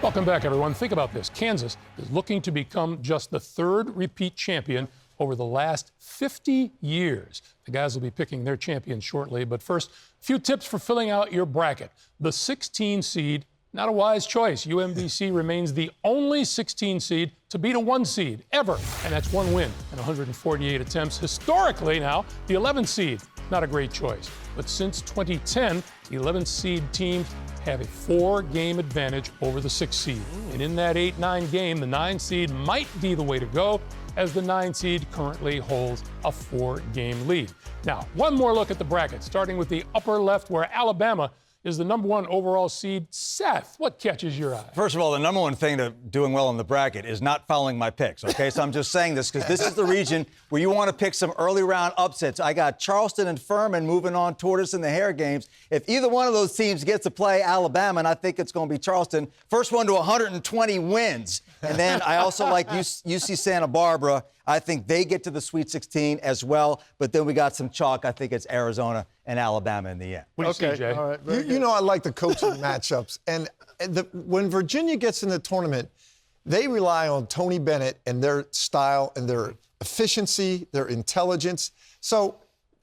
Welcome back, everyone. Think about this. Kansas is looking to become just the third repeat champion over the last 50 years. The guys will be picking their champion shortly. But first, a few tips for filling out your bracket. The 16 seed, not a wise choice. UMBC remains the only 16 seed to beat a 1 seed ever. And that's 1 win in 148 attempts. Historically now, the 11 seed, not a great choice. But since 2010, the 11 seed teams have a 4-game advantage over the 6 seed. And in that 8-9 game, the 9 seed might be the way to go, as the 9 seed currently holds a 4-game lead. Now, one more look at the bracket, starting with the upper left, where Alabama is the #1 overall seed. Seth, what catches your eye? First of all, the number one thing to doing well in the bracket is not following my picks, okay? So I'm just saying this because this is the region where you want to pick some early round upsets. I got Charleston and Furman moving on toward us in the hair games. If either one of those teams gets to play Alabama, and I think it's going to be Charleston, first one to 120 wins. And then I also like UC Santa Barbara. I think they get to the Sweet 16 as well. But then we got some chalk. I think it's Arizona and Alabama in the end. What do you see, Jay? All right, you know I like the coaching matchups. And when Virginia gets in the tournament, they rely on Tony Bennett and their style and their efficiency, their intelligence. So,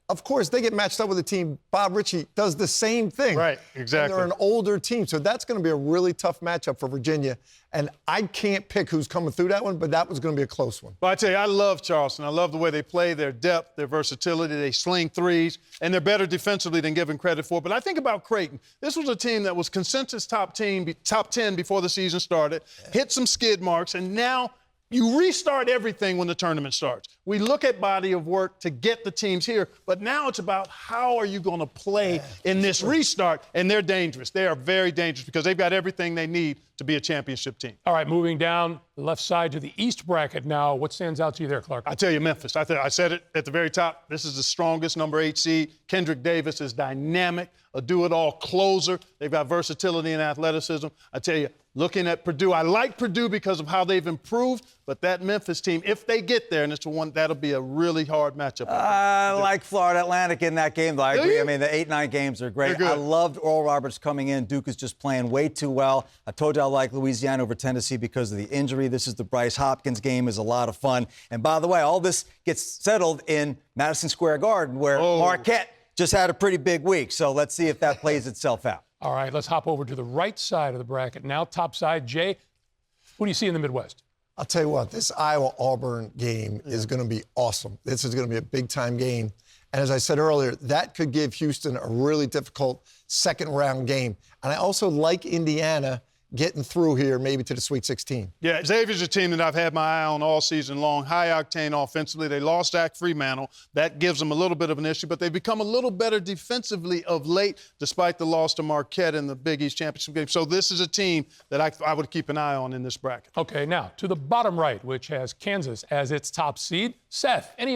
of course, they get matched up with a team. Bob Ritchie does the same thing. Right, exactly. And they're an older team. So that's going to be a really tough matchup for Virginia. And I can't pick who's coming through that one, but that was going to be a close one. Well, I tell you, I love Charleston. I love the way they play, their depth, their versatility. They sling threes, and they're better defensively than given credit for. But I think about Creighton. This was a team that was consensus top 10 before the season started, hit some skid marks, and now you restart everything when the tournament starts. We look at body of work to get the teams here, but now it's about how are you going to play in this restart, and they're dangerous. They are very dangerous because they've got everything they need to be a championship team. All right, moving down the left side to the East bracket now. What stands out to you there, Clark? I tell you, Memphis. I said it at the very top. This is the strongest number 8 seed. Kendrick Davis is dynamic, a do-it-all closer. They've got versatility and athleticism. I tell you, looking at Purdue, I like Purdue because of how they've improved, but that Memphis team, if they get there, and it's the one, that'll be a really hard matchup. I like Florida Atlantic in that game, though. I agree. I mean, the 8-9 games are great. I loved Oral Roberts coming in. Duke is just playing way too well. I told you I like Louisiana over Tennessee because of the injury. This is the Bryce Hopkins game, is a lot of fun. And by the way, all this gets settled in Madison Square Garden, where Marquette just had a pretty big week. So let's see if that plays itself out. All right, let's hop over to the right side of the bracket now. Top side, Jay, what do you see in the Midwest? I'll tell you what, this Iowa-Auburn game is going to be awesome. This is going to be a big-time game. And as I said earlier, that could give Houston a really difficult second-round game. And I also like Indiana getting through here maybe to the Sweet 16. Yeah, Xavier's a team that I've had my eye on all season long. High-octane offensively. They lost Zach Freemantle. That gives them a little bit of an issue, but they've become a little better defensively of late, despite the loss to Marquette in the Big East Championship game. So this is a team that I would keep an eye on in this bracket. Okay, now to the bottom right, which has Kansas as its top seed. Seth, any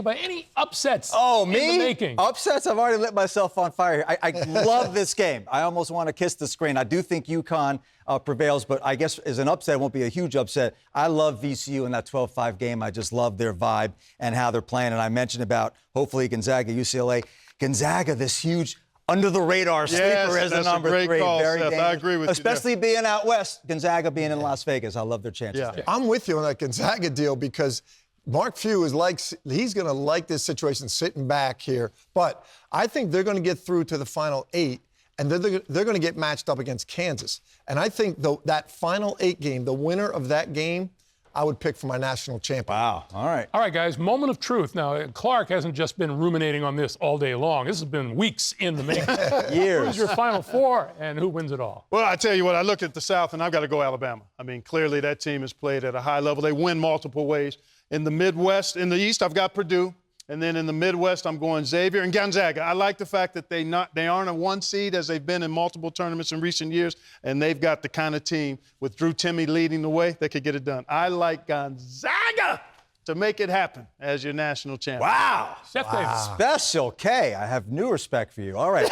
upsets in the making? Upsets? I've already lit myself on fire here. I love this game. I almost want to kiss the screen. I do think UConn prevails, but I guess as an upset, it won't be a huge upset. I love VCU in that 12-5 game. I just love their vibe and how they're playing. And I mentioned about hopefully Gonzaga, UCLA. Gonzaga, this huge under-the-radar sleeper as the number 3. Great call, very Seth. dangerous. I agree with you. Especially being out west, Gonzaga being in Las Vegas. I love their chances there. I'm with you on that Gonzaga deal because Mark Few he's going to like this situation sitting back here. But I think they're going to get through to the Final 8, and they're going to get matched up against Kansas. And I think that Final 8 game, the winner of that game, I would pick for my national champion. Wow. All right. All right, guys, moment of truth. Now, Clark hasn't just been ruminating on this all day long. This has been weeks in the making. Years. Who's your Final Four, and who wins it all? Well, I tell you what, I look at the South, and I've got to go Alabama. I mean, clearly that team has played at a high level. They win multiple ways. In the Midwest, in the East, I've got Purdue. And then in the Midwest, I'm going Xavier and Gonzaga. I like the fact that they aren't a 1 seed as they've been in multiple tournaments in recent years, and they've got the kind of team with Drew Timme leading the way that could get it done. I like Gonzaga to make it happen as your national champion. Wow. Seth Davis. Special K. I have new respect for you. All right.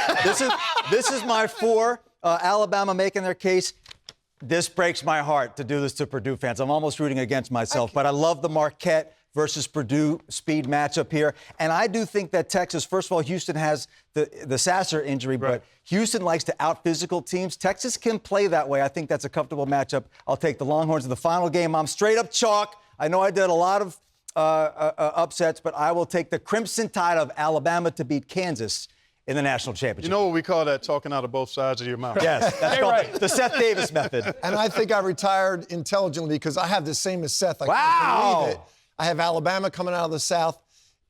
This is my 4. Alabama making their case. This breaks my heart to do this to Purdue fans. I'm almost rooting against myself, but I love the Marquette versus Purdue speed matchup here. And I do think that Texas, first of all, Houston has the Sasser injury, but Houston likes to out-physical teams. Texas can play that way. I think that's a comfortable matchup. I'll take the Longhorns in the final game. I'm straight up chalk. I know I did a lot of upsets, but I will take the Crimson Tide of Alabama to beat Kansas in the national championship. You know what we call that? Talking out of both sides of your mouth. Yes, that's called the Seth Davis method. And I think I retired intelligently because I have the same as Seth. I Wow. can't believe it. I have Alabama coming out of the South,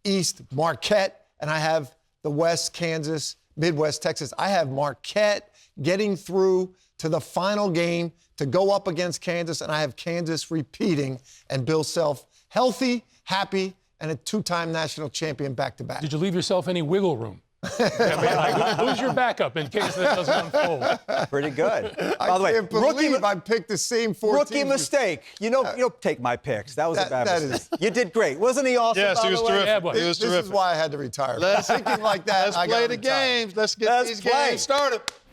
East, Marquette, and I have the West, Kansas, Midwest, Texas. I have Marquette getting through to the final game to go up against Kansas, and I have Kansas repeating and Bill Self healthy, happy, and a two-time national champion back-to-back. Did you leave yourself any wiggle room? I mean, like, who's your backup in case that doesn't unfold? Pretty good. I By the way, can't believe I picked the same four rookie teams. mistake. You don't take my picks. That was a bad mistake. You did great. Wasn't he awesome? Yes, by he was the way? terrific. Yeah, boy. He was This terrific. is why I had to retire. Let's Thinking like that, Let's I play gotta the retire. games. Let's get these games started.